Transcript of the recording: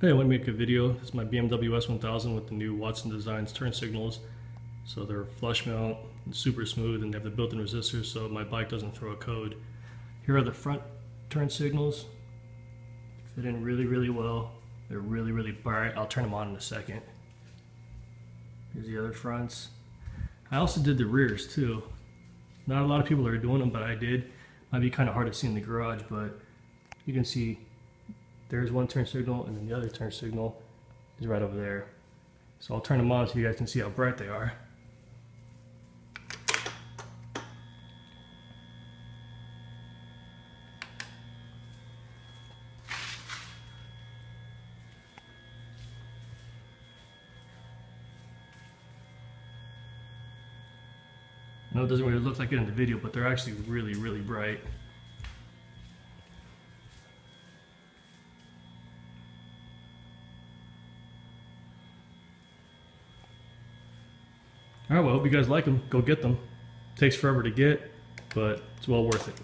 Hey, I want to make a video. This is my BMW S1000 with the new Watsen Designs turn signals. So they're flush mount, super smooth, and they have the built-in resistors so my bike doesn't throw a code. Here are the front turn signals. Fit in really, really well. They're really, really bright. I'll turn them on in a second. Here's the other fronts. I also did the rears too. Not a lot of people are doing them, but I did. Might be kind of hard to see in the garage, but you can see there's one turn signal, and then the other turn signal is right over there. So I'll turn them on so you guys can see how bright they are. I know it doesn't really look like it in the video, but they're actually really, really bright. Alright, well, I hope you guys like them. Go get them. Takes forever to get, but it's well worth it.